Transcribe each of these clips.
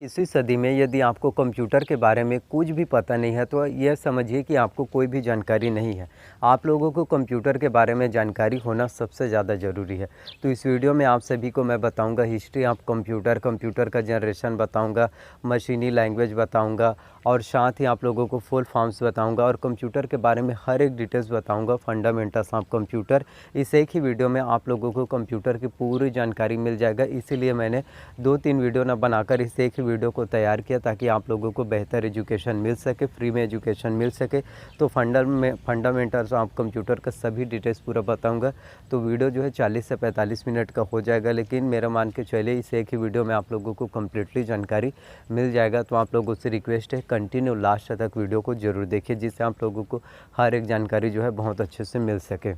इसी सदी में यदि आपको कंप्यूटर के बारे में कुछ भी पता नहीं है तो यह समझिए कि आपको कोई भी जानकारी नहीं है। आप लोगों को कंप्यूटर के बारे में जानकारी होना सबसे ज़्यादा ज़रूरी है। तो इस वीडियो में आप सभी को मैं बताऊंगा हिस्ट्री ऑफ कंप्यूटर, कंप्यूटर का जनरेशन बताऊंगा, मशीनी लैंग्वेज बताऊंगा और साथ ही आप लोगों को फुल फॉर्म्स बताऊंगा और कंप्यूटर के बारे में हर एक डिटेल्स बताऊँगा, फंडामेंटल्स ऑफ कंप्यूटर। इस एक ही वीडियो में आप लोगों को कंप्यूटर की पूरी जानकारी मिल जाएगा। इसीलिए मैंने 2-3 वीडियो ना बनाकर इस एक ही वीडियो को तैयार किया ताकि आप लोगों को बेहतर एजुकेशन मिल सके, फ्री में एजुकेशन मिल सके। तो फंडामेंटल्स ऑफ कंप्यूटर का सभी डिटेल्स पूरा बताऊंगा। तो वीडियो जो है 40 से 45 मिनट का हो जाएगा, लेकिन मेरा मान के चलिए इस एक ही वीडियो में आप लोगों को कम्प्लीटली जानकारी मिल जाएगा। तो आप लोगों से रिक्वेस्ट है कंटिन्यू लास्ट तक वीडियो को ज़रूर देखिए, जिससे आप लोगों को हर एक जानकारी जो है बहुत अच्छे से मिल सके।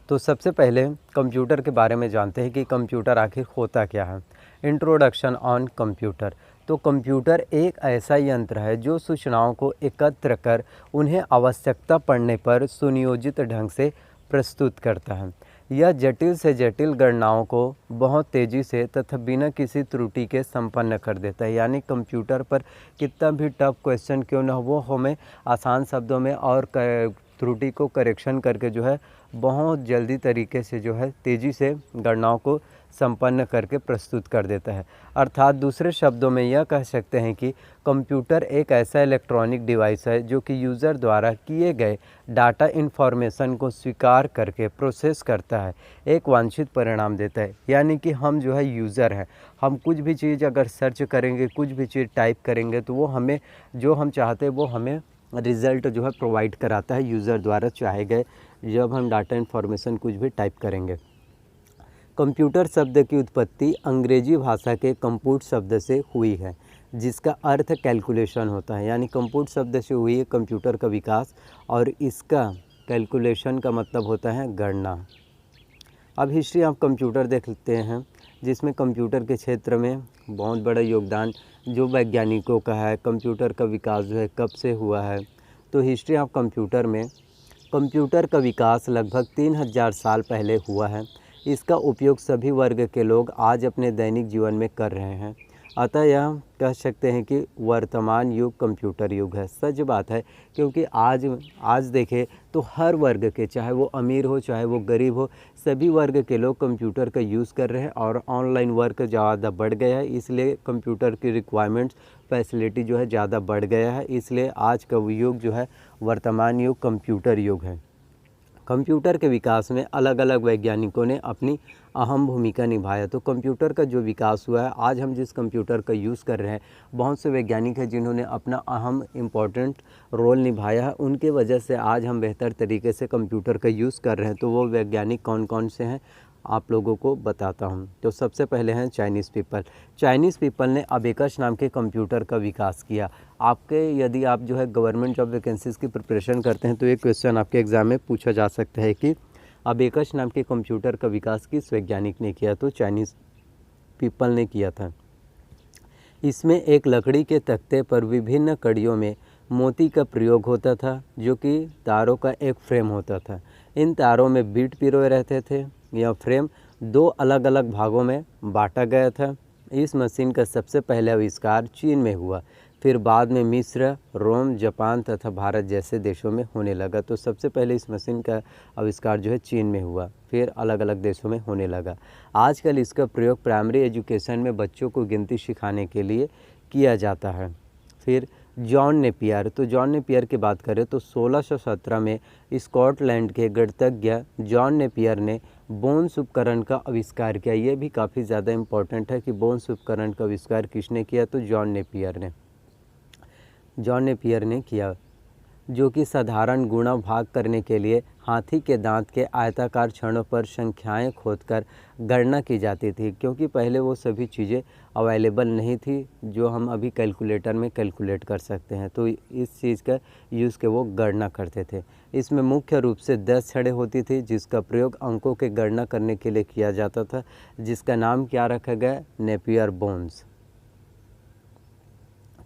तो सबसे पहले कंप्यूटर के बारे में जानते हैं कि कंप्यूटर आखिर होता क्या है। Introduction on computer. तो कंप्यूटर एक ऐसा यंत्र है जो सूचनाओं को एकत्र कर उन्हें आवश्यकता पड़ने पर सुनियोजित ढंग से प्रस्तुत करता है। यह जटिल से जटिल गणनाओं को बहुत तेज़ी से तथा बिना किसी त्रुटि के संपन्न कर देता है। यानी कंप्यूटर पर कितना भी टफ क्वेश्चन क्यों ना हो, वो हमें आसान शब्दों में और त्रुटि को करेक्शन करके जो है बहुत जल्दी तरीके से जो है तेज़ी से गणनाओं को संपन्न करके प्रस्तुत कर देता है। अर्थात दूसरे शब्दों में यह कह सकते हैं कि कंप्यूटर एक ऐसा इलेक्ट्रॉनिक डिवाइस है जो कि यूज़र द्वारा किए गए डाटा इन्फॉर्मेशन को स्वीकार करके प्रोसेस करता है, एक वांछित परिणाम देता है। यानी कि हम जो है यूज़र हैं, हम कुछ भी चीज़ अगर सर्च करेंगे, कुछ भी चीज़ टाइप करेंगे तो वो हमें जो हम चाहते हैं वो हमें रिज़ल्ट जो है प्रोवाइड कराता है यूज़र द्वारा चाहे गए, जब हम डाटा इन्फॉर्मेशन कुछ भी टाइप करेंगे। कंप्यूटर शब्द की उत्पत्ति अंग्रेजी भाषा के कंप्यूट शब्द से हुई है, जिसका अर्थ कैलकुलेशन होता है। यानी कंप्यूट शब्द से हुई है कंप्यूटर का विकास, और इसका कैलकुलेशन का मतलब होता है गणना। अब हिस्ट्री ऑफ कंप्यूटर देख लेते हैं, जिसमें कंप्यूटर के क्षेत्र में बहुत बड़ा योगदान जो वैज्ञानिकों का है। कंप्यूटर का विकास जो है कब से हुआ है, तो हिस्ट्री ऑफ कंप्यूटर में कंप्यूटर का विकास लगभग 3000 साल पहले हुआ है। इसका उपयोग सभी वर्ग के लोग आज अपने दैनिक जीवन में कर रहे हैं। अतः यह कह सकते हैं कि वर्तमान युग कंप्यूटर युग है। सच बात है, क्योंकि आज देखें तो हर वर्ग के, चाहे वो अमीर हो चाहे वो गरीब हो, सभी वर्ग के लोग कंप्यूटर का यूज़ कर रहे हैं और ऑनलाइन वर्क ज़्यादा बढ़ गया है। इसलिए कंप्यूटर की रिक्वायरमेंट्स, फैसिलिटी जो है ज़्यादा बढ़ गया है। इसलिए आज का युग जो है वर्तमान युग कंप्यूटर युग है। कंप्यूटर के विकास में अलग अलग वैज्ञानिकों ने अपनी अहम भूमिका निभाया। तो कंप्यूटर का जो विकास हुआ है, आज हम जिस कंप्यूटर का यूज़ कर रहे हैं, बहुत से वैज्ञानिक हैं जिन्होंने अपना अहम इम्पॉर्टेंट रोल निभाया है। उनके वजह से आज हम बेहतर तरीके से कंप्यूटर का यूज़ कर रहे हैं। तो वो वैज्ञानिक कौन कौन से हैं आप लोगों को बताता हूँ। तो सबसे पहले हैं चाइनीज़ पीपल। चाइनीज़ पीपल ने अबेकस नाम के कंप्यूटर का विकास किया। यदि आप जो है गवर्नमेंट जॉब वैकेंसीज़ की प्रिपरेशन करते हैं तो एक क्वेश्चन आपके एग्ज़ाम में पूछा जा सकता है कि अबेकस नाम के कंप्यूटर का विकास किस वैज्ञानिक ने किया, तो चाइनीज़ पीपल ने किया था। इसमें एक लकड़ी के तख्ते पर विभिन्न कड़ियों में मोती का प्रयोग होता था, जो कि तारों का एक फ्रेम होता था। इन तारों में बीट पिरोए रहते थे। यह फ्रेम 2 अलग अलग भागों में बांटा गया था। इस मशीन का सबसे पहले आविष्कार चीन में हुआ, फिर बाद में मिस्र, रोम, जापान तथा भारत जैसे देशों में होने लगा। तो सबसे पहले इस मशीन का आविष्कार जो है चीन में हुआ, फिर अलग अलग देशों में होने लगा। आजकल इसका प्रयोग प्राइमरी एजुकेशन में बच्चों को गिनती सिखाने के लिए किया जाता है। फिर जॉन नेपियर। तो जॉन नेपियर की बात करें तो 1617 में स्कॉटलैंड के गणितज्ञ जॉन नेपियर ने बोन्स उपकरण का आविष्कार किया। ये भी काफ़ी ज़्यादा इम्पोर्टेंट है कि बोन्स उपकरण का आविष्कार किसने किया, तो जॉन नेपियर ने किया, जो कि साधारण गुणा भाग करने के लिए हाथी के दांत के आयताकार छड़ों पर संख्याएं खोदकर गणना की जाती थी। क्योंकि पहले वो सभी चीज़ें अवेलेबल नहीं थी जो हम अभी कैलकुलेटर में कैलकुलेट कर सकते हैं। तो इस चीज़ का यूज़ के वो गणना करते थे। इसमें मुख्य रूप से 10 छड़ें होती थी, जिसका प्रयोग अंकों के गणना करने के लिए किया जाता था, जिसका नाम क्या रखा गया, नेपियर बोन्स।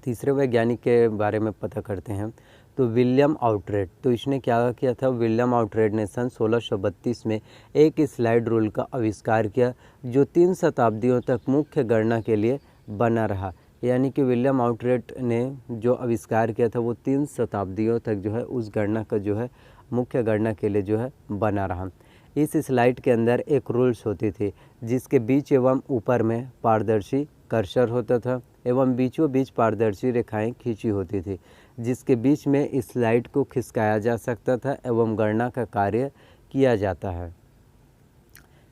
तीसरे वैज्ञानिक के बारे में पता करते हैं, तो विलियम आउटरेड। तो इसने क्या किया था, विलियम आउटरेड ने सन 1632 में एक स्लाइड रूल का आविष्कार किया, जो 3 शताब्दियों तक मुख्य गणना के लिए बना रहा, यानी कि विलियम आउटरेट ने जो आविष्कार किया था वो 3 शताब्दियों तक जो है उस गणना का जो है मुख्य गणना के लिए जो है बना रहा। इस स्लाइड के अंदर एक रूल्स होती थी जिसके बीच एवं ऊपर में पारदर्शी कर्सर होता था एवं बीचों बीच पारदर्शी रेखाएं खींची होती थी जिसके बीच में इस स्लाइड को खिसकाया जा सकता था एवं गणना का कार्य किया जाता है।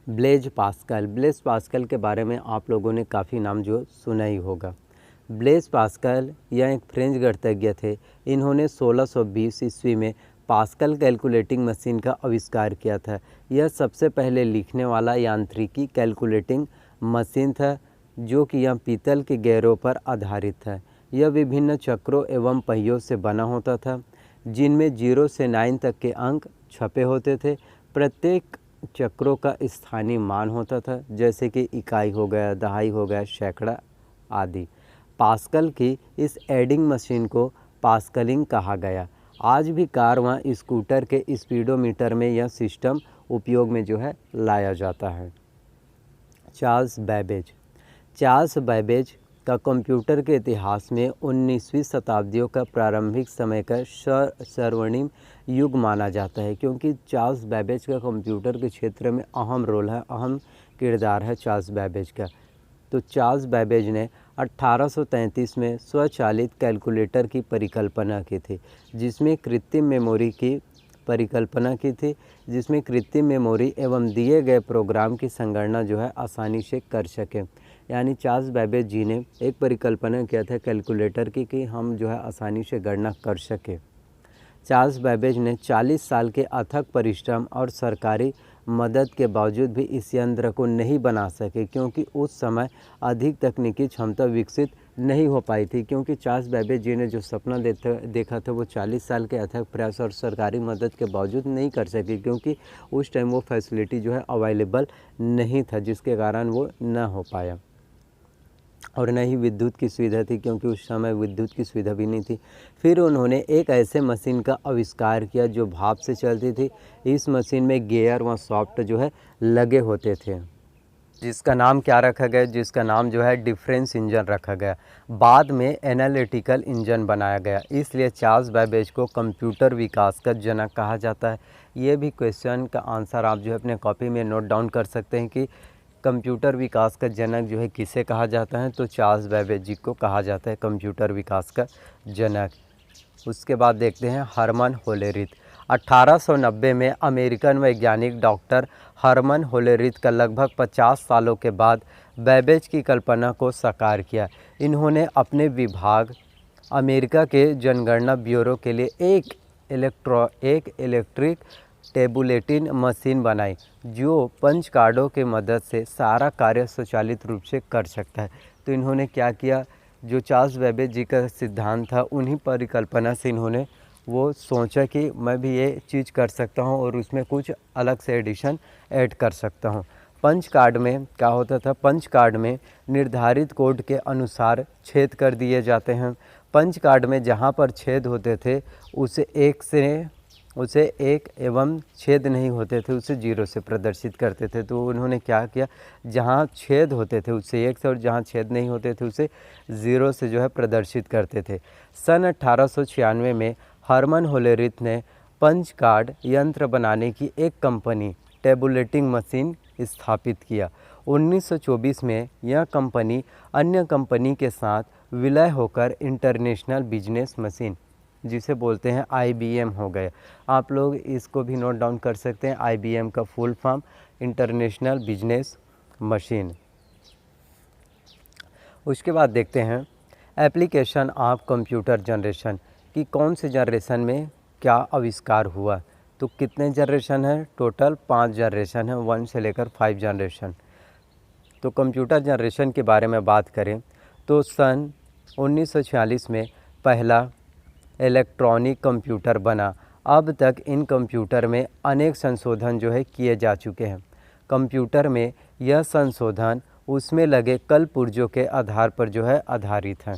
ब्लेज पास्कल के बारे में आप लोगों ने काफ़ी नाम जो सुना ही होगा। ब्लेज पास्कल यह एक फ्रेंच गणितज्ञ थे। इन्होंने 1620 ईस्वी में पास्कल कैलकुलेटिंग मशीन का आविष्कार किया था। यह सबसे पहले लिखने वाला यांत्रिकी कैलकुलेटिंग मशीन था जो कि यह पीतल के गेरों पर आधारित था। यह विभिन्न चक्रों एवं पहियों से बना होता था जिनमें 0 से 9 तक के अंक छपे होते थे। प्रत्येक चक्रों का स्थानीय मान होता था जैसे कि इकाई हो गया, दहाई हो गया, सैकड़ा आदि। पास्कल की इस एडिंग मशीन को पास्कलिंग कहा गया। आज भी कार व स्कूटर के स्पीडोमीटर में यह सिस्टम उपयोग में जो है लाया जाता है। चार्ल्स बैबेज का कंप्यूटर के इतिहास में 19वीं शताब्दियों का प्रारंभिक समय का स्वर्णिम युग माना जाता है क्योंकि चार्ल्स बैबेज का कंप्यूटर के क्षेत्र में अहम रोल है, अहम किरदार है चार्ल्स बैबेज का। तो चार्ल्स बैबेज ने 1833 में स्वचालित कैलकुलेटर की परिकल्पना की थी जिसमें कृत्रिम मेमोरी एवं दिए गए प्रोग्राम की संगणना जो है आसानी से कर सके। यानी चार्ल्स बैबेज जी ने एक परिकल्पना किया था कैलकुलेटर की कि हम जो है आसानी से गणना कर सके। चार्ल्स बैबेज ने 40 साल के अथक परिश्रम और सरकारी मदद के बावजूद भी इस यंत्र को नहीं बना सके क्योंकि उस समय अधिक तकनीकी क्षमता विकसित नहीं हो पाई थी। क्योंकि चार्ल्स बैबेज जी ने जो सपना देखा था वो 40 साल के अथक प्रयास और सरकारी मदद के बावजूद नहीं कर सके क्योंकि उस टाइम वो फैसिलिटी जो है अवेलेबल नहीं था जिसके कारण वो न हो पाया। और न ही विद्युत की सुविधा थी क्योंकि उस समय विद्युत की सुविधा भी नहीं थी। फिर उन्होंने एक ऐसे मशीन का आविष्कार किया जो भाप से चलती थी। इस मशीन में गियर व सॉफ्ट जो है लगे होते थे जिसका नाम क्या रखा गया, जिसका नाम जो है डिफरेंस इंजन रखा गया। बाद में एनालिटिकल इंजन बनाया गया। इसलिए चार्ल्स बैबेज को कंप्यूटर विकास का जनक कहा जाता है। ये भी क्वेश्चन का आंसर आप जो है अपने कॉपी में नोट डाउन कर सकते हैं कि कंप्यूटर विकास का जनक जो है किसे कहा जाता है, तो चार्ल्स बैबेज जी को कहा जाता है कंप्यूटर विकास का जनक। उसके बाद देखते हैं हरमन होलेरिथ। 1890 में अमेरिकन वैज्ञानिक डॉक्टर हरमन होलेरिथ का लगभग 50 सालों के बाद बैबेज की कल्पना को साकार किया। इन्होंने अपने विभाग अमेरिका के जनगणना ब्यूरो के लिए एक इलेक्ट्रिक टेबुलेटिन मशीन बनाई जो पंच कार्डों के मदद से सारा कार्य स्वचालित रूप से कर सकता है। तो इन्होंने क्या किया, जो चार्ल्स बैबेज जी का सिद्धांत था उन्हीं परिकल्पना से इन्होंने वो सोचा कि मैं भी ये चीज़ कर सकता हूँ और उसमें कुछ अलग से एडिशन ऐड कर सकता हूँ। पंच कार्ड में क्या होता था, पंच कार्ड में निर्धारित कोड के अनुसार छेद कर दिए जाते हैं। पंच कार्ड में जहाँ पर छेद होते थे उसे एक एवं छेद नहीं होते थे उसे 0 से प्रदर्शित करते थे। तो उन्होंने क्या किया, जहाँ छेद होते थे उसे 1 से और जहाँ छेद नहीं होते थे उसे 0 से जो है प्रदर्शित करते थे। सन 1896 में हरमन होलेरिथ ने पंच कार्ड यंत्र बनाने की एक कंपनी टेबुलेटिंग मशीन स्थापित किया। 1924 में यह कंपनी अन्य कंपनी के साथ विलय होकर इंटरनेशनल बिजनेस मशीन जिसे बोलते हैं IBM हो गए। आप लोग इसको भी नोट डाउन कर सकते हैं। IBM का full form international business machine. उसके बाद देखते हैं एप्लीकेशन ऑफ कंप्यूटर जनरेशन कि कौन से जनरेशन में क्या आविष्कार हुआ। तो कितने जनरेशन है, टोटल 5 जनरेशन है, 1 से लेकर 5 जनरेशन। तो कंप्यूटर जनरेशन के बारे में बात करें तो सन 1946 में पहला इलेक्ट्रॉनिक कंप्यूटर बना। अब तक इन कंप्यूटर में अनेक संशोधन जो है किए जा चुके हैं। कंप्यूटर में यह संशोधन उसमें लगे कल पुर्जों के आधार पर जो है आधारित है।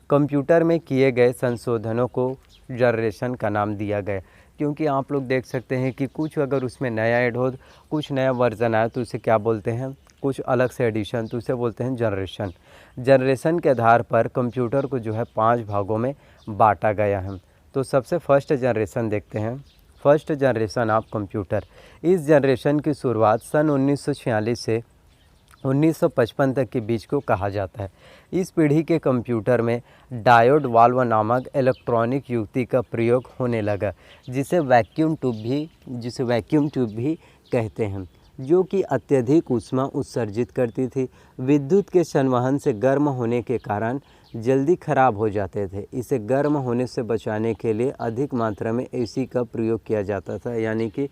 कंप्यूटर में किए गए संशोधनों को जनरेशन का नाम दिया गया क्योंकि आप लोग देख सकते हैं कि कुछ अगर उसमें नया ऐड हो, कुछ नया वर्जन आया तो उसे क्या बोलते हैं, कुछ अलग से एडिशन, तो उसे बोलते हैं जनरेशन। जनरेशन के आधार पर कंप्यूटर को जो है 5 भागों में बांटा गया है। तो सबसे फर्स्ट जनरेशन देखते हैं, फर्स्ट जनरेशन ऑफ कंप्यूटर। इस जनरेशन की शुरुआत सन 1946 से 1955 तक के बीच को कहा जाता है। इस पीढ़ी के कंप्यूटर में डायोड वाल्व नामक इलेक्ट्रॉनिक युक्ति का प्रयोग होने लगा, जिसे वैक्यूम ट्यूब भी कहते हैं, जो कि अत्यधिक ऊष्मा उत्सर्जित करती थी। विद्युत के संवहन से गर्म होने के कारण जल्दी खराब हो जाते थे। इसे गर्म होने से बचाने के लिए अधिक मात्रा में एसी का प्रयोग किया जाता था, यानी कि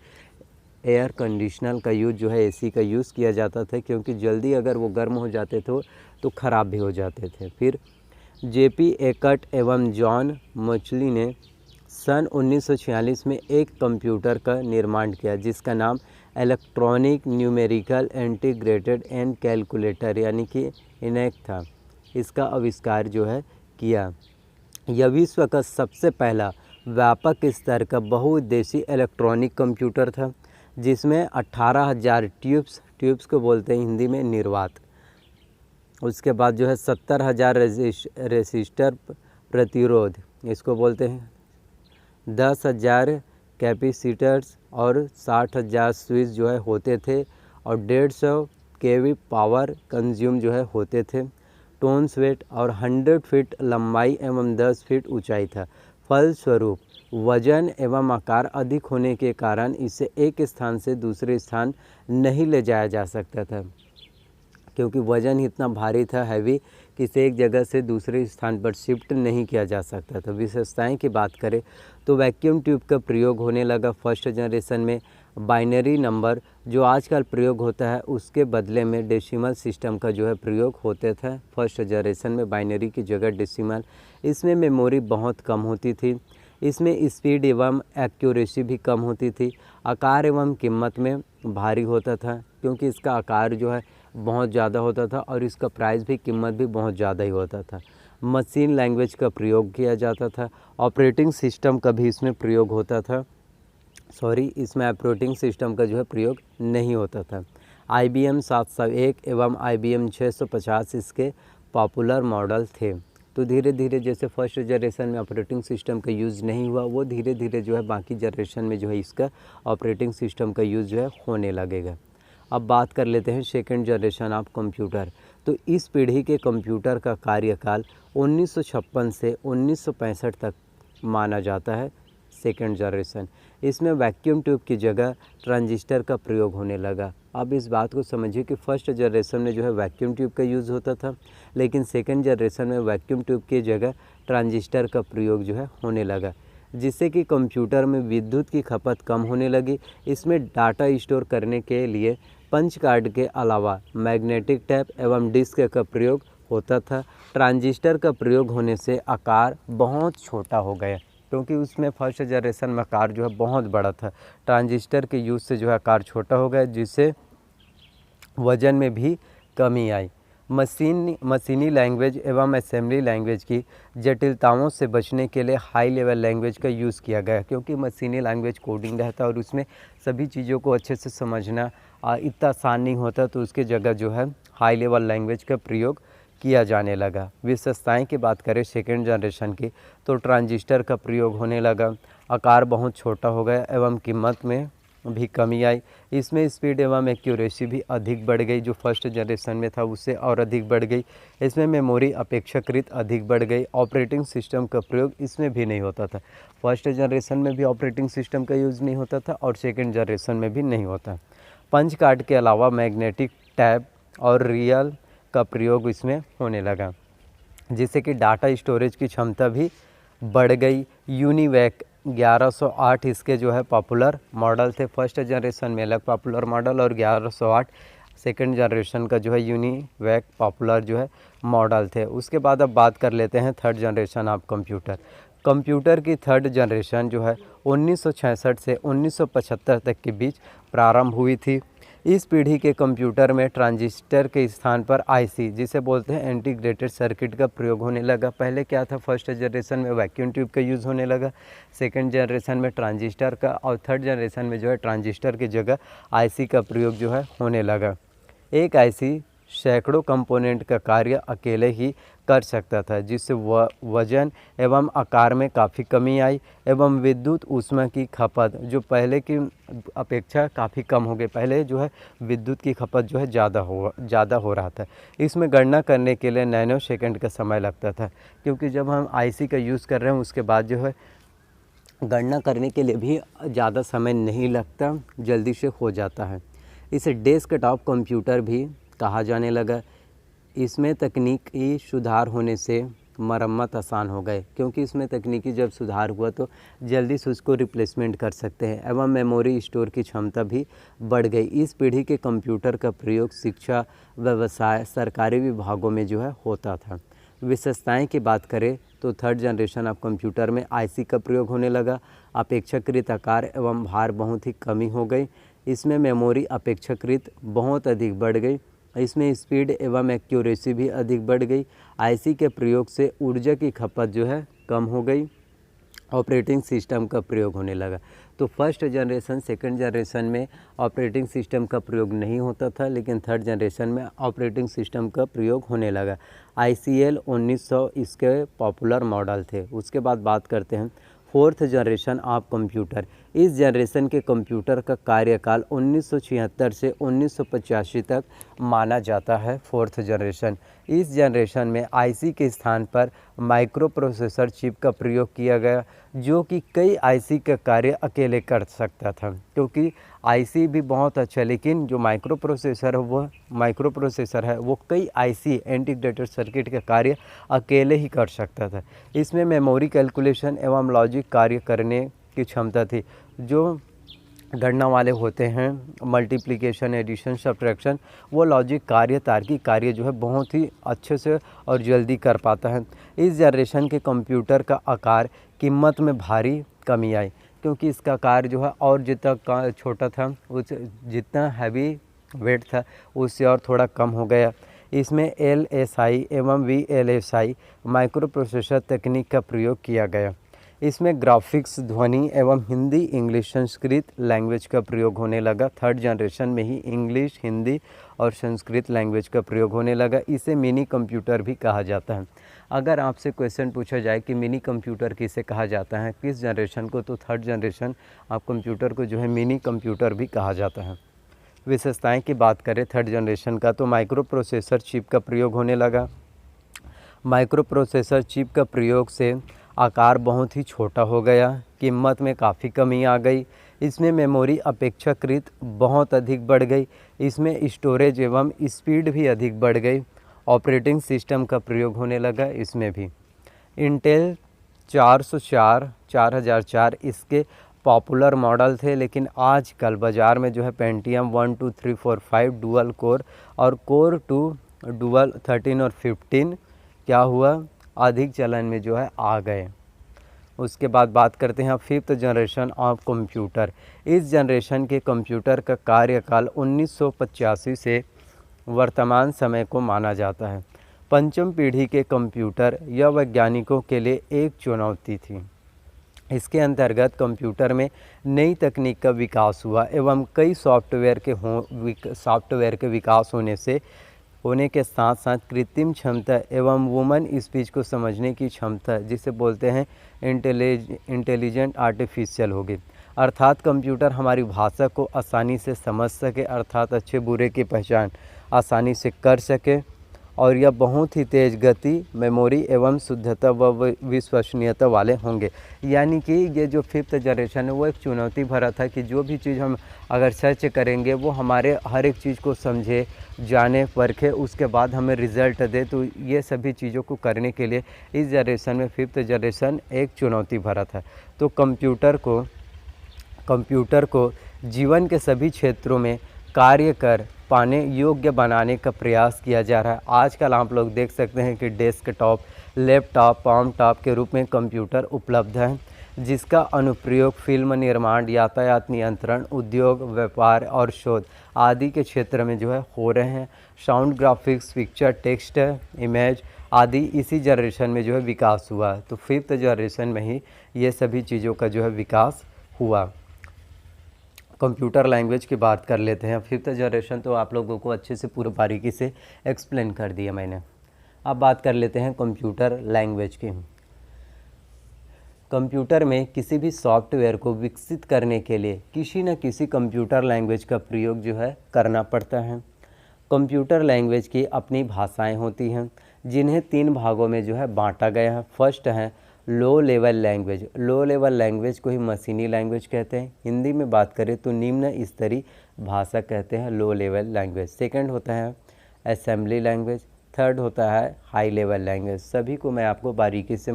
एयर कंडीशनर का यूज़ जो है एसी का यूज़ किया जाता था, क्योंकि जल्दी अगर वो गर्म हो जाते थे तो ख़राब भी हो जाते थे। फिर जेपी एकट एवं जॉन मचली ने सन 1946 में एक कंप्यूटर का निर्माण किया, जिसका नाम electronic numerical integrated and calculator यानी कि इनेक था। इसका आविष्कार जो है किया। यह विश्व का सबसे पहला व्यापक स्तर का बहुउद्देशीय इलेक्ट्रॉनिक कंप्यूटर था, जिसमें 18,000 ट्यूब्स को बोलते हैं हिंदी में निर्वात। उसके बाद जो है 70,000 रेसिस्टर प्रतिरोध, इसको बोलते हैं 10,000 कैपेसिटर्स और 60,000 स्विच जो है होते थे, और 150 केवी पावर कंज्यूम जो है होते थे। टोन्स वेट और 100 फीट लंबाई एवं 10 फीट ऊंचाई था। फलस्वरूप वजन एवं आकार अधिक होने के कारण इसे एक स्थान से दूसरे स्थान नहीं ले जाया जा सकता था, क्योंकि वजन इतना भारी था, हैवी, कि इसे एक जगह से दूसरे स्थान पर शिफ्ट नहीं किया जा सकता था। विशेषताएं की बात करें तो वैक्यूम ट्यूब का प्रयोग होने लगा फर्स्ट जनरेशन में। बाइनरी नंबर जो आजकल प्रयोग होता है उसके बदले में डेसिमल सिस्टम का जो है प्रयोग होते थे। फर्स्ट जनरेशन में बाइनरी की जगह डेसिमल। इसमें मेमोरी बहुत कम होती थी, इसमें स्पीड एवं एक्यूरेसी भी कम होती थी। आकार एवं कीमत में भारी होता था, क्योंकि इसका आकार जो है बहुत ज़्यादा होता था और इसका प्राइस भी, कीमत भी बहुत ज़्यादा ही होता था। मशीन लैंग्वेज का प्रयोग किया जाता था। ऑपरेटिंग सिस्टम का भी इसमें प्रयोग होता था। इसमें ऑपरेटिंग सिस्टम का जो है प्रयोग नहीं होता था। IBM 701 एवं IBM 650 इसके पॉपुलर मॉडल थे। तो धीरे धीरे जैसे फर्स्ट जनरेशन में ऑपरेटिंग सिस्टम का यूज़ नहीं हुआ, वो धीरे धीरे जो है बाकी जनरेशन में जो है इसका ऑपरेटिंग सिस्टम का यूज़ जो है होने लगेगा। अब बात कर लेते हैं सेकेंड जनरेशन ऑफ कंप्यूटर। तो इस पीढ़ी के कंप्यूटर का कार्यकाल 1956 से 1965 तक माना जाता है। सेकेंड जनरेशन, इसमें वैक्यूम ट्यूब की जगह ट्रांजिस्टर का प्रयोग होने लगा। अब इस बात को समझिए कि फर्स्ट जनरेशन में जो है वैक्यूम ट्यूब का यूज़ होता था, लेकिन सेकेंड जनरेशन में वैक्यूम ट्यूब की जगह ट्रांजिस्टर का प्रयोग जो है होने लगा, जिससे कि कंप्यूटर में विद्युत की खपत कम होने लगी। इसमें डाटा स्टोर करने के लिए पंच कार्ड के अलावा मैग्नेटिक टेप एवं डिस्क का प्रयोग होता था। ट्रांजिस्टर का प्रयोग होने से आकार बहुत छोटा हो गया, क्योंकि उसमें फर्स्ट जनरेशन में आकार जो है बहुत बड़ा था। ट्रांजिस्टर के यूज़ से जो है आकार छोटा हो गया, जिससे वजन में भी कमी आई। मशीनी लैंग्वेज एवं असेंबली लैंग्वेज की जटिलताओं से बचने के लिए हाई लेवल लैंग्वेज का यूज़ किया गया, क्योंकि मशीनी लैंग्वेज कोडिंग रहता है और उसमें सभी चीज़ों को अच्छे से समझना इतना आसान नहीं होता, तो उसके जगह जो है हाई लेवल लैंग्वेज का प्रयोग किया जाने लगा। विशेषताएं की बात करें सेकेंड जनरेशन की, तो ट्रांजिस्टर का प्रयोग होने लगा, आकार बहुत छोटा हो गया एवं कीमत में भी कमी आई। इसमें स्पीड एवं एक्यूरेसी भी अधिक बढ़ गई, जो फर्स्ट जनरेशन में था उससे और अधिक बढ़ गई। इसमें मेमोरी अपेक्षाकृत अधिक बढ़ गई। ऑपरेटिंग सिस्टम का प्रयोग इसमें भी नहीं होता था। फर्स्ट जनरेशन में भी ऑपरेटिंग सिस्टम का यूज़ नहीं होता था और सेकेंड जनरेशन में भी नहीं होता। पंच कार्ड के अलावा मैग्नेटिक टैब और रियल का प्रयोग इसमें होने लगा, जिससे कि डाटा स्टोरेज की क्षमता भी बढ़ गई। यूनिवैक 1108 इसके जो है पॉपुलर मॉडल थे। फर्स्ट जनरेशन में अलग पॉपुलर मॉडल और 1108 सेकेंड जनरेशन का जो है यूनिवैक पॉपुलर जो है मॉडल थे। उसके बाद अब बात कर लेते हैं third generation of computer. Computer की थर्ड जनरेशन जो है 1966 से 1975 तक के बीच प्रारंभ हुई थी। इस पीढ़ी के कंप्यूटर में ट्रांजिस्टर के स्थान पर आईसी, जिसे बोलते हैं इंटीग्रेटेड सर्किट, का प्रयोग होने लगा। पहले क्या था, फर्स्ट जनरेशन में वैक्यूम ट्यूब का यूज़ होने लगा, सेकंड जनरेशन में ट्रांजिस्टर का, और थर्ड जनरेशन में जो है ट्रांजिस्टर की जगह आईसी का प्रयोग जो है होने लगा। एक आईसी सैकड़ों कंपोनेंट का कार्य अकेले ही कर सकता था, जिससे वजन एवं आकार में काफ़ी कमी आई एवं विद्युत ऊष्मा की खपत जो पहले की अपेक्षा काफ़ी कम हो गई। पहले जो है विद्युत की खपत जो है ज़्यादा हो रहा था। इसमें गणना करने के लिए नैनो सेकंड का समय लगता था, क्योंकि जब हम आईसी का यूज़ कर रहे हैं उसके बाद जो है गणना करने के लिए भी ज़्यादा समय नहीं लगता, जल्दी से हो जाता है। इसे डेस्कटॉप कंप्यूटर भी कहा जाने लगा। इसमें तकनीकी सुधार होने से मरम्मत आसान हो गए, क्योंकि इसमें तकनीकी जब सुधार हुआ तो जल्दी से उसको रिप्लेसमेंट कर सकते हैं एवं मेमोरी स्टोर की क्षमता भी बढ़ गई। इस पीढ़ी के कंप्यूटर का प्रयोग शिक्षा, व्यवसाय, सरकारी विभागों में जो है होता था। विशेषताएं की बात करें तो थर्ड जनरेशन ऑफ कंप्यूटर में आईसी का प्रयोग होने लगा। अपेक्षाकृत आकार एवं भार बहुत ही कमी हो गई। इसमें मेमोरी अपेक्षाकृत बहुत अधिक बढ़ गई। इसमें स्पीड एवं एक्यूरेसी भी अधिक बढ़ गई। आईसी के प्रयोग से ऊर्जा की खपत जो है कम हो गई। ऑपरेटिंग सिस्टम का प्रयोग होने लगा। तो फर्स्ट जनरेशन, सेकंड जनरेशन में ऑपरेटिंग सिस्टम का प्रयोग नहीं होता था, लेकिन थर्ड जनरेशन में ऑपरेटिंग सिस्टम का प्रयोग होने लगा। ICL 1900 इसके पॉपुलर मॉडल थे। उसके बाद बात करते हैं फोर्थ जनरेशन ऑफ कंप्यूटर। इस जनरेशन के कंप्यूटर का कार्यकाल 1976 से 1985 तक माना जाता है। फोर्थ जनरेशन, इस जनरेशन में आईसी के स्थान पर माइक्रो प्रोसेसर चिप का प्रयोग किया गया, जो कि कई आईसी का कार्य अकेले कर सकता था। क्योंकि आईसी भी बहुत अच्छा, लेकिन जो माइक्रो प्रोसेसर है वो कई आईसी इंटीग्रेटेड सर्किट का कार्य अकेले ही कर सकता था। इसमें मेमोरी कैलकुलेशन एवं लॉजिक कार्य करने की क्षमता थी। जो गणना वाले होते हैं, मल्टीप्लिकेशन, एडिशन, सब्ट्रैक्शन, वो लॉजिक कार्य, तार्किक कार्य जो है बहुत ही अच्छे से और जल्दी कर पाता है। इस जनरेशन के कंप्यूटर का आकार, कीमत में भारी कमी आई, क्योंकि इसका आकार जो है और जितना छोटा था, उस जितना हैवी वेट था उससे और थोड़ा कम हो गया। इसमें LSI एवं VLSI माइक्रो प्रोसेसर तकनीक का प्रयोग किया गया। इसमें ग्राफिक्स, ध्वनि एवं हिंदी, इंग्लिश, संस्कृत लैंग्वेज का प्रयोग होने लगा। थर्ड जनरेशन में ही इंग्लिश, हिंदी और संस्कृत लैंग्वेज का प्रयोग होने लगा। इसे मिनी कंप्यूटर भी कहा जाता है। अगर आपसे क्वेश्चन पूछा जाए कि मिनी कंप्यूटर किसे कहा जाता है, किस जनरेशन को, तो थर्ड जनरेशन ऑफ कंप्यूटर को जो है मिनी कंप्यूटर भी कहा जाता है। विशेषताएं की बात करें थर्ड जनरेशन का, तो माइक्रो प्रोसेसर चिप का प्रयोग होने लगा। माइक्रो प्रोसेसर चिप का प्रयोग से आकार बहुत ही छोटा हो गया, कीमत में काफ़ी कमी आ गई। इसमें मेमोरी अपेक्षाकृत बहुत अधिक बढ़ गई। इसमें स्टोरेज एवं स्पीड भी अधिक बढ़ गई। ऑपरेटिंग सिस्टम का प्रयोग होने लगा। इसमें भी इंटेल 404, 4004 इसके पॉपुलर मॉडल थे, लेकिन आजकल बाज़ार में जो है पेंटियम 1, 2, 3, 4, 5 डुअल कोर और कोर 2 डुअल 13 और 15 क्या हुआ, अधिक चलन में जो है आ गए। उसके बाद बात करते हैं फिफ्थ जनरेशन ऑफ कंप्यूटर। इस जनरेशन के कंप्यूटर का कार्यकाल 1985 से वर्तमान समय को माना जाता है। पंचम पीढ़ी के कंप्यूटर यह वैज्ञानिकों के लिए एक चुनौती थी। इसके अंतर्गत कंप्यूटर में नई तकनीक का विकास हुआ एवं कई सॉफ्टवेयर के विकास होने के साथ साथ कृत्रिम क्षमता एवं वुमन स्पीच को समझने की क्षमता, जिसे बोलते हैं इंटेलिजेंट आर्टिफिशियल होगी। अर्थात कंप्यूटर हमारी भाषा को आसानी से समझ सके, अर्थात अच्छे बुरे की पहचान आसानी से कर सके, और यह बहुत ही तेज़ गति, मेमोरी एवं शुद्धता व विश्वसनीयता वाले होंगे। यानी कि ये जो फिफ्थ जनरेशन है वो एक चुनौती भरा था कि जो भी चीज़ हम अगर सर्च करेंगे वो हमारे हर एक चीज़ को समझे, जाने, परखे, उसके बाद हमें रिज़ल्ट दे। तो ये सभी चीज़ों को करने के लिए इस जनरेशन में फिफ्थ जनरेशन एक चुनौती भरा था। तो कंप्यूटर को जीवन के सभी क्षेत्रों में कार्य कर पाने योग्य बनाने का प्रयास किया जा रहा है। आजकल आप लोग देख सकते हैं कि डेस्कटॉप, लैपटॉप, पाम टॉप के रूप में कंप्यूटर उपलब्ध है, जिसका अनुप्रयोग फिल्म निर्माण, यातायात नियंत्रण, उद्योग, व्यापार और शोध आदि के क्षेत्र में जो है हो रहे हैं। Sound, graphics, picture, text, image आदि इसी जनरेशन में जो है विकास हुआ। तो फिफ्थ जनरेशन में ही ये सभी चीज़ों का जो है विकास हुआ। कंप्यूटर लैंग्वेज की बात कर लेते हैं। 5th जनरेशन तो आप लोगों को अच्छे से पूरी बारीकी से एक्सप्लेन कर दिया मैंने। अब बात कर लेते हैं कंप्यूटर लैंग्वेज की। कंप्यूटर में किसी भी सॉफ्टवेयर को विकसित करने के लिए किसी न किसी कंप्यूटर लैंग्वेज का प्रयोग जो है करना पड़ता है। कंप्यूटर लैंग्वेज की अपनी भाषाएं होती हैं, जिन्हें 3 भागों में जो है बांटा गया है। फर्स्ट है low level language. Low level language को ही मशीनी लैंग्वेज कहते हैं। हिंदी में बात करें तो निम्न स्तरीय भाषा कहते हैं लो लेवल लैंग्वेज। सेकंड होता है असेंबली लैंग्वेज। थर्ड होता है हाई लेवल लैंग्वेज। सभी को मैं आपको बारीकी से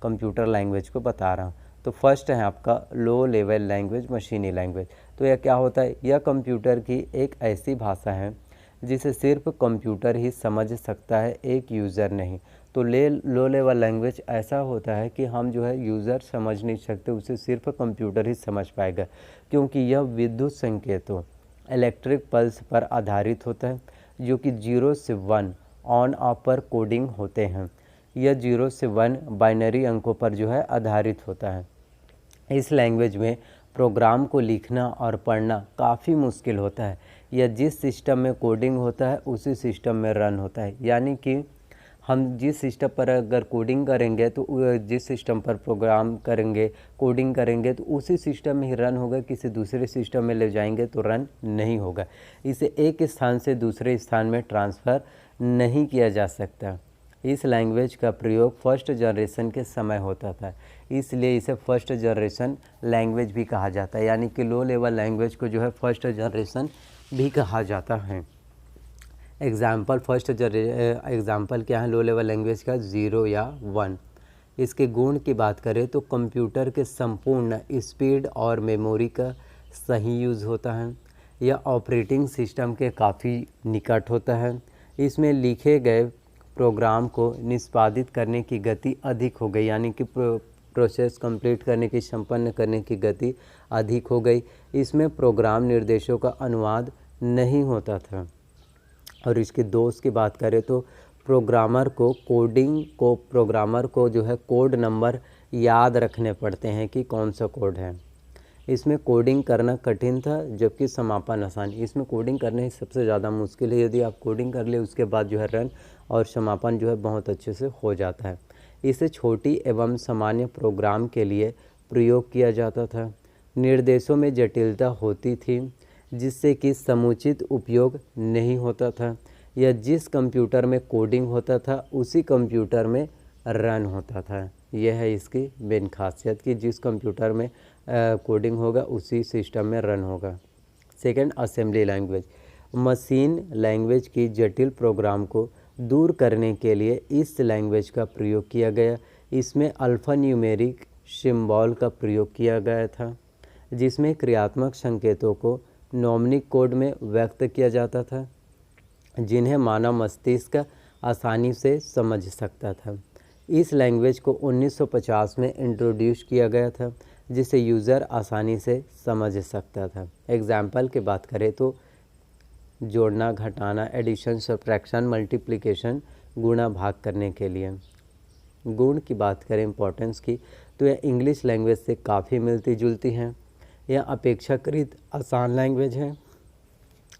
कंप्यूटर लैंग्वेज को बता रहा हूँ। तो फर्स्ट है आपका लो लेवल लैंग्वेज, मशीनी लैंग्वेज। तो यह क्या होता है? यह कंप्यूटर की एक ऐसी भाषा है जिसे सिर्फ कंप्यूटर ही समझ सकता है, एक यूज़र नहीं। तो लो लेवल लैंग्वेज ऐसा होता है कि हम जो है यूज़र समझ नहीं सकते, उसे सिर्फ कंप्यूटर ही समझ पाएगा, क्योंकि यह विद्युत संकेतों इलेक्ट्रिक पल्स पर आधारित होता है, जो कि 0 से 1 ऑन ऑफ पर कोडिंग होते हैं। यह 0 से 1 बाइनरी अंकों पर जो है आधारित होता है। इस लैंग्वेज में प्रोग्राम को लिखना और पढ़ना काफ़ी मुश्किल होता है। यह जिस सिस्टम में कोडिंग होता है उसी सिस्टम में रन होता है। यानी कि हम जिस सिस्टम पर अगर कोडिंग करेंगे तो जिस सिस्टम पर प्रोग्राम करेंगे, कोडिंग करेंगे, तो उसी सिस्टम में ही रन होगा। किसी दूसरे सिस्टम में ले जाएंगे तो रन नहीं होगा। इसे एक स्थान से दूसरे स्थान में ट्रांसफ़र नहीं किया जा सकता। इस लैंग्वेज का प्रयोग फर्स्ट जनरेशन के समय होता था, इसलिए इसे फर्स्ट जनरेशन लैंग्वेज भी कहा जाता है। यानी कि लो लेवल लैंग्वेज को जो है फर्स्ट जनरेशन भी कहा जाता है। एग्जाम्पल एग्जाम्पल क्या है लो लेवल लैंग्वेज का? 0 या 1। इसके गुण की बात करें तो कंप्यूटर के संपूर्ण स्पीड और मेमोरी का सही यूज़ होता है। यह ऑपरेटिंग सिस्टम के काफ़ी निकट होता है। इसमें लिखे गए प्रोग्राम को निष्पादित करने की गति अधिक हो गई, यानी कि प्रोसेस कंप्लीट करने की, संपन्न करने की गति अधिक हो गई। इसमें प्रोग्राम निर्देशों का अनुवाद नहीं होता था। और इसके दोष की बात करें तो प्रोग्रामर को जो है कोड नंबर याद रखने पड़ते हैं कि कौन सा कोड है। इसमें कोडिंग करना कठिन था, जबकि समापन आसान। इसमें कोडिंग करने ही सबसे ज़्यादा मुश्किल है। यदि आप कोडिंग कर ले उसके बाद जो है रन और समापन जो है बहुत अच्छे से हो जाता है। इसे छोटी एवं सामान्य प्रोग्राम के लिए प्रयोग किया जाता था। निर्देशों में जटिलता होती थी, जिससे कि समुचित उपयोग नहीं होता था। यह जिस कंप्यूटर में कोडिंग होता था उसी कंप्यूटर में रन होता था। यह है इसकी मेन खासियत कि जिस कंप्यूटर में कोडिंग होगा उसी सिस्टम में रन होगा। Second, assembly language. Machine language की जटिल प्रोग्राम को दूर करने के लिए इस लैंग्वेज का प्रयोग किया गया। इसमें अल्फ़ा न्यूमेरिक सिंबल का प्रयोग किया गया था, जिसमें क्रियात्मक संकेतों को न्यूमेरिक कोड में व्यक्त किया जाता था, जिन्हें मानव मस्तिष्क आसानी से समझ सकता था। इस लैंग्वेज को 1950 में इंट्रोड्यूस किया गया था, जिसे यूज़र आसानी से समझ सकता था। एग्जाम्पल की बात करें तो जोड़ना, घटाना, एडिशन, सब्ट्रैक्शन, मल्टीप्लिकेशन, गुणा भाग करने के लिए। गुण की बात करें इंपॉर्टेंस की, तो यह इंग्लिश लैंग्वेज से काफ़ी मिलती जुलती हैं। यह अपेक्षाकृत आसान लैंग्वेज है।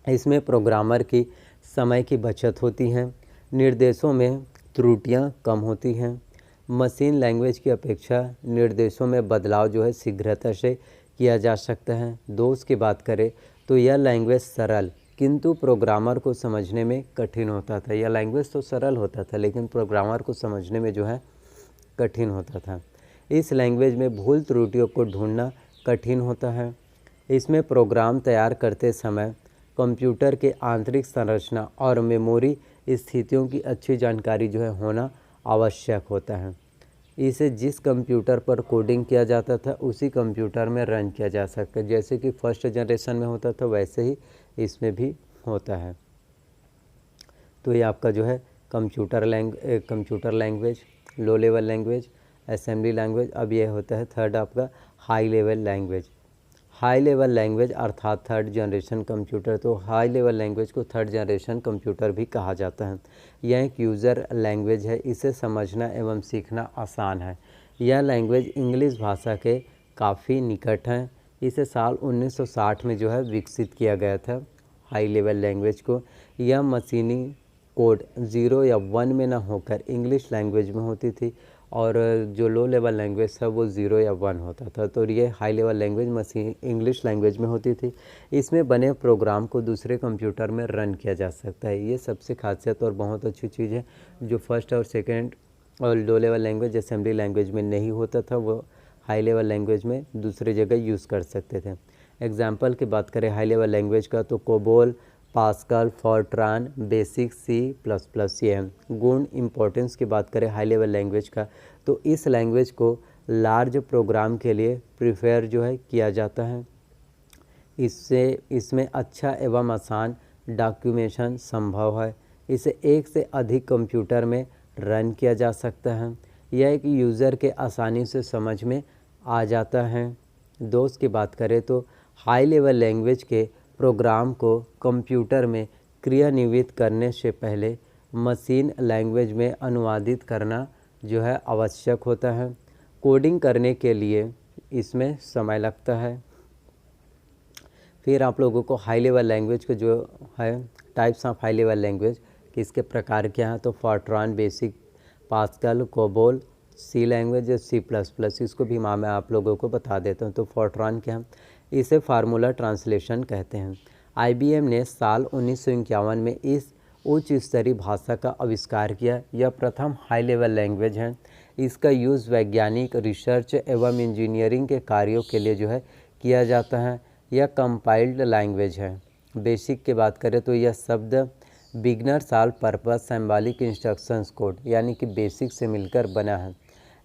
इसमें प्रोग्रामर की समय की बचत होती है। निर्देशों में त्रुटियां कम होती हैं। मशीन लैंग्वेज की अपेक्षा निर्देशों में बदलाव जो है शीघ्रता से किया जा सकता है। दोष की बात करें तो यह लैंग्वेज सरल किंतु प्रोग्रामर को समझने में कठिन होता था। यह लैंग्वेज तो सरल होता था लेकिन प्रोग्रामर को समझने में जो है कठिन होता था। इस लैंग्वेज में भूल त्रुटियों को ढूंढना कठिन होता है। इसमें प्रोग्राम तैयार करते समय कंप्यूटर के आंतरिक संरचना और मेमोरी स्थितियों की अच्छी जानकारी जो है होना आवश्यक होता है। इसे जिस कंप्यूटर पर कोडिंग किया जाता था उसी कंप्यूटर में रन किया जा सकता है। जैसे कि फर्स्ट जनरेशन में होता था वैसे ही इसमें भी होता है। तो ये आपका जो है computer language, low level language, assembly language. अब ये होता है थर्ड आपका high level language. High level language अर्थात थर्ड जनरेशन कंप्यूटर। तो हाई लेवल लैंग्वेज को थर्ड जनरेशन कंप्यूटर भी कहा जाता है। यह एक यूज़र लैंग्वेज है, इसे समझना एवं सीखना आसान है। यह लैंग्वेज इंग्लिश भाषा के काफ़ी निकट है। इसे साल 1960 में जो है विकसित किया गया था हाई लेवल लैंग्वेज को। यह मशीनी कोड 0 या 1 में ना होकर इंग्लिश लैंग्वेज में होती थी और जो लो लेवल लैंग्वेज था वो 0 या 1 होता था। तो ये high level language machine English language में होती थी। इसमें बने प्रोग्राम को दूसरे कंप्यूटर में रन किया जा सकता है। ये सबसे खासियत और बहुत अच्छी चीज़ है जो फर्स्ट और सेकेंड और low level language assembly language में नहीं होता था, वो हाई लेवल लैंग्वेज में दूसरी जगह यूज़ कर सकते थे। एग्जाम्पल की बात करें हाई लेवल लैंग्वेज का तो कोबोल, पास्कल, फॉर्ट्रान, बेसिक, C++। ये हैं गुण। इम्पोर्टेंस की बात करें हाई लेवल लैंग्वेज का तो इस लैंग्वेज को लार्ज प्रोग्राम के लिए प्रीफेयर जो है किया जाता है। इसमें अच्छा एवं आसान डॉक्यूमेंटेशन संभव है। इसे एक से अधिक कंप्यूटर में रन किया जा सकता है। यह एक यूज़र के आसानी से समझ में आ जाता है। दोस्त की बात करें तो हाई लेवल लैंग्वेज के प्रोग्राम को कंप्यूटर में क्रियान्वित करने से पहले मशीन लैंग्वेज में अनुवादित करना जो है आवश्यक होता है। कोडिंग करने के लिए इसमें समय लगता है। फिर आप लोगों को हाई लेवल लैंग्वेज को जो है types of high level language किसके प्रकार क्या हैं तो Fortran, BASIC, Pascal, COBOL, C language, C++। इसको भी मैं आप लोगों को बता देता हूँ। तो फॉर्ट्रान क्या है, इसे फार्मूला ट्रांसलेशन कहते हैं। IBM ने साल 1951 में इस उच्च स्तरीय भाषा का आविष्कार किया। यह प्रथम हाई लेवल लैंग्वेज है। इसका यूज़ वैज्ञानिक, रिसर्च एवं इंजीनियरिंग के कार्यों के लिए जो है किया जाता है। यह कंपाइल्ड लैंग्वेज है। बेसिक की बात करें तो यह शब्द beginners all purpose symbolic instructions code यानी कि बेसिक से मिलकर बना है।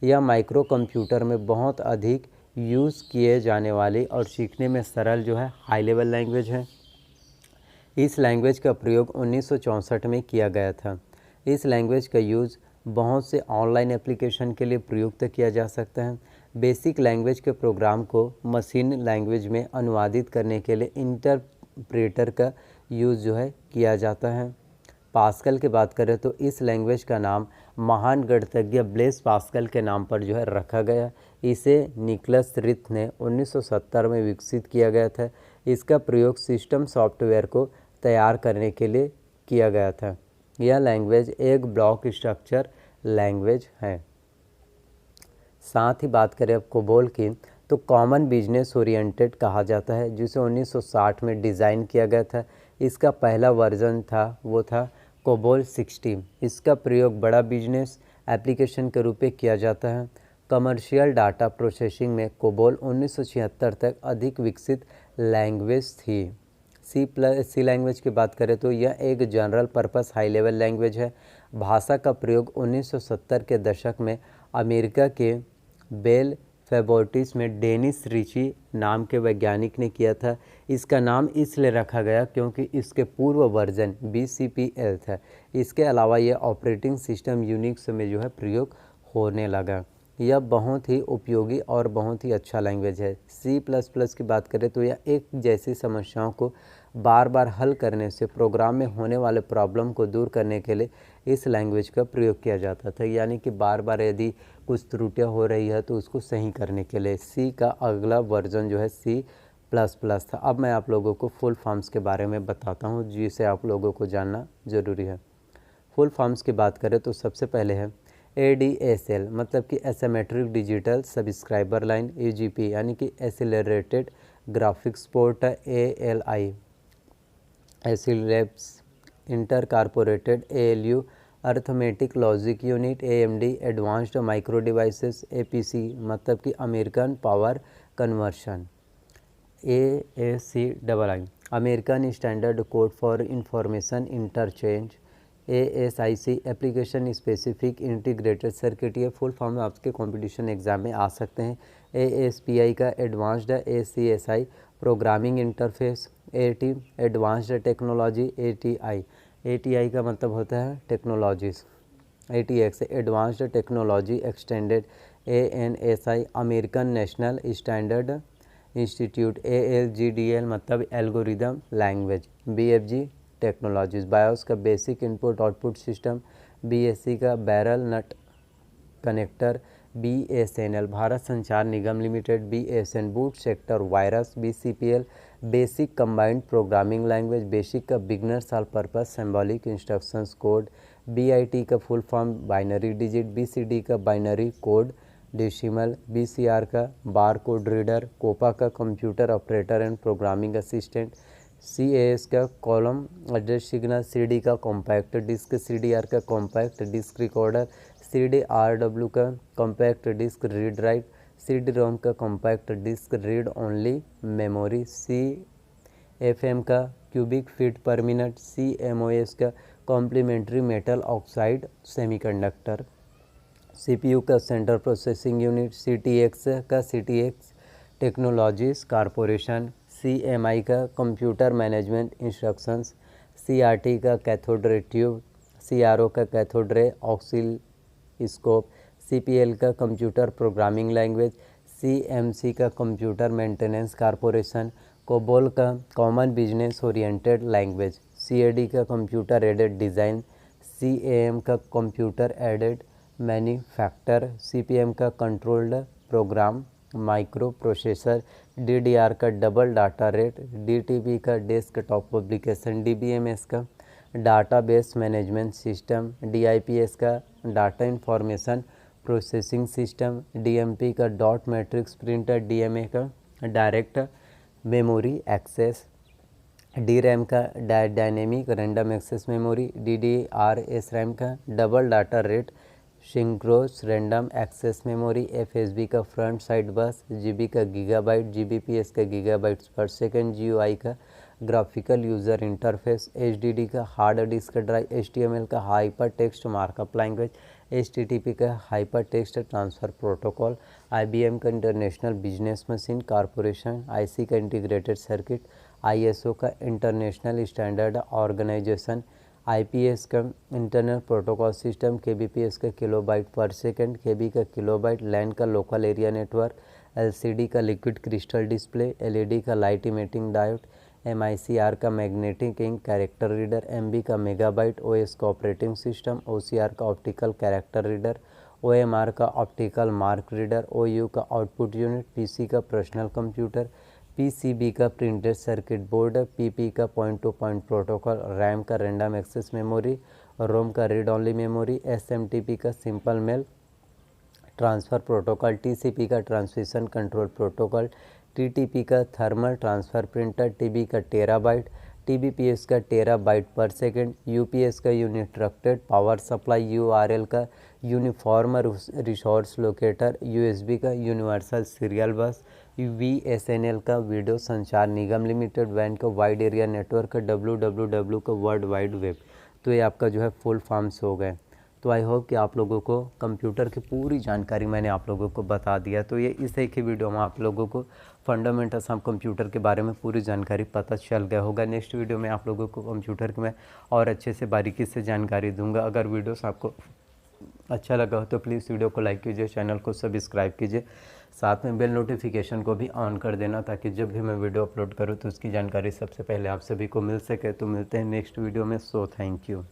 यह माइक्रो कंप्यूटर में बहुत अधिक यूज़ किए जाने वाली और सीखने में सरल जो है हाई लेवल लैंग्वेज है। इस लैंग्वेज का प्रयोग 1964 में किया गया था। इस लैंग्वेज का यूज़ बहुत से ऑनलाइन एप्लीकेशन के लिए प्रयुक्त किया जा सकता है। बेसिक लैंग्वेज के प्रोग्राम को मशीन लैंग्वेज में अनुवादित करने के लिए इंटरप्रेटर का यूज़ जो है किया जाता है। पास्कल की बात करें तो इस लैंग्वेज का नाम महान गणितज्ञ ब्लेस पास्कल के नाम पर जो है रखा गया। इसे निकोलस रिथ ने 1970 में विकसित किया गया था। इसका प्रयोग सिस्टम सॉफ्टवेयर को तैयार करने के लिए किया गया था। यह लैंग्वेज एक ब्लॉक स्ट्रक्चर लैंग्वेज है। साथ ही बात करें अब कोबोल की तो कॉमन बिजनेस ओरिएंटेड कहा जाता है, जिसे 1960 में डिज़ाइन किया गया था। इसका पहला वर्जन था वो था कोबोल 60। इसका प्रयोग बड़ा बिजनेस एप्लीकेशन के रूप में किया जाता है। कमर्शियल डाटा प्रोसेसिंग में कोबोल 1976 तक अधिक विकसित लैंग्वेज थी। C लैंग्वेज की बात करें तो यह एक general purpose high level language है। भाषा का प्रयोग 1970 के दशक में अमेरिका के बेल फैबोर्टिस में डेनिस रिची नाम के वैज्ञानिक ने किया था। इसका नाम इसलिए रखा गया क्योंकि इसके पूर्व वर्जन BCPL था। इसके अलावा यह ऑपरेटिंग सिस्टम यूनिक्स में जो है प्रयोग होने लगा। यह बहुत ही उपयोगी और बहुत ही अच्छा लैंग्वेज है। C++ की बात करें तो यह एक जैसी समस्याओं को बार बार हल करने से प्रोग्राम में होने वाले प्रॉब्लम को दूर करने के लिए इस लैंग्वेज का प्रयोग किया जाता था। यानी कि बार बार यदि कुछ त्रुटियां हो रही है तो उसको सही करने के लिए C का अगला वर्जन जो है C++ था। अब मैं आप लोगों को फुल फॉर्म्स के बारे में बताता हूँ जिसे आप लोगों को जानना ज़रूरी है। फुल फॉर्म्स की बात करें तो सबसे पहले है ADSL मतलब कि asymmetric digital subscriber line, AGP यानी कि accelerated graphics port, ALI Acer Labs incorporated, ALU arithmetic logic unit, AMD advanced micro devices, APC मतलब कि American power conversion, ASCII American standard code for information interchange, ASIC application specific integrated circuit. ये full form में आपके competition exam में आ सकते हैं। ASPI का advanced ACSI programming interface, AT advanced technology, ATI का मतलब होता है technologies, ATX advanced technology extended, ANSI American national standard institute, ALGDL मतलब algorithm language, BFG technologies, BIOS का basic input output system, BSC का barrel nut connector, BSNL Bharat Sanchar Nigam limited, BSN boot sector virus, BCPL basic combined programming language, BASIC का beginners all purpose symbolic instructions code, BIT का full form binary digit, BCD का binary code decimal, BCR का bar code reader, COPA का computer operator and programming assistant, CAS का column address signal, CD का compact disc, CDR का compact disc recorder, CDRW का compact disc read write, CD-ROM का compact disc read only memory, CFM का cubic feet per minute, CMOS का complementary metal oxide semiconductor, CPU का central processing unit, CTX का CTX technologies corporation, CMI का computer management instructions, CRT का cathode ray tube, CRO का cathode ray oscilloscope, CPL का computer programming language, CMC का computer maintenance corporation, COBOL का common business oriented language, CAD का computer aided design, CAM का computer aided manufacture, CPM का controlled program microprocessor, DDR का double data rate, DTP का desktop publication, DBMS का database management system, DIPS का data information processing system, DMP का dot matrix printer, DMA का direct memory access, DRAM का dynamic random access memory, DDR/SRAM का double data rate synchronous random access memory, FSB का front side bus, GB का gigabyte, GBPS का gigabytes per second, GUI का graphical user interface, HDD का hard disk drive, HTML का hyper text markup language, HTTP का hyper text transfer protocol, IBM का international business machine corporation, IC का integrated circuit, ISO का international standard organisation, IPS का internal protocol system, KBPS का kilobyte per second, KB का kilobyte, LAN का local area network, LCD का liquid crystal display, LED का light emitting diode, MICR का magnetic ink character reader, MB का megabyte, OS का operating system, OCR का optical character reader, OMR का optical mark reader, OU का output unit, PC का personal computer, PCB का printed circuit board, PP का point to point protocol, RAM का random access memory, ROM का read only memory, SMTP का simple mail transfer protocol, TCP का transmission control protocol, TTP का thermal transfer printer, TB का terabyte, TBPS का terabyte per second, UPS का uninterrupted power supply, URL का uniform resource locator, USB का universal serial bus, VSNL का video Sanchar Nigam limited, WAN का wide area network, WWW का world wide web. तो ये आपका जो है फुल फॉर्म्स हो गए। तो आई होप कि आप लोगों को कंप्यूटर की पूरी जानकारी मैंने आप लोगों को बता दिया। तो ये इस एक ही वीडियो में आप लोगों को फंडामेंटल्स ऑफ कंप्यूटर के बारे में पूरी जानकारी पता चल गया होगा। नेक्स्ट वीडियो में आप लोगों को कंप्यूटर के मैं और अच्छे से बारीकी से जानकारी दूंगा। अगर वीडियोस आपको अच्छा लगा हो तो प्लीज़ वीडियो को लाइक कीजिए, चैनल को सब्सक्राइब कीजिए, साथ में बेल नोटिफिकेशन को भी ऑन कर देना ताकि जब भी मैं वीडियो अपलोड करूँ तो उसकी जानकारी सबसे पहले आप सभी को मिल सके। तो मिलते हैं नेक्स्ट वीडियो में। So thank you.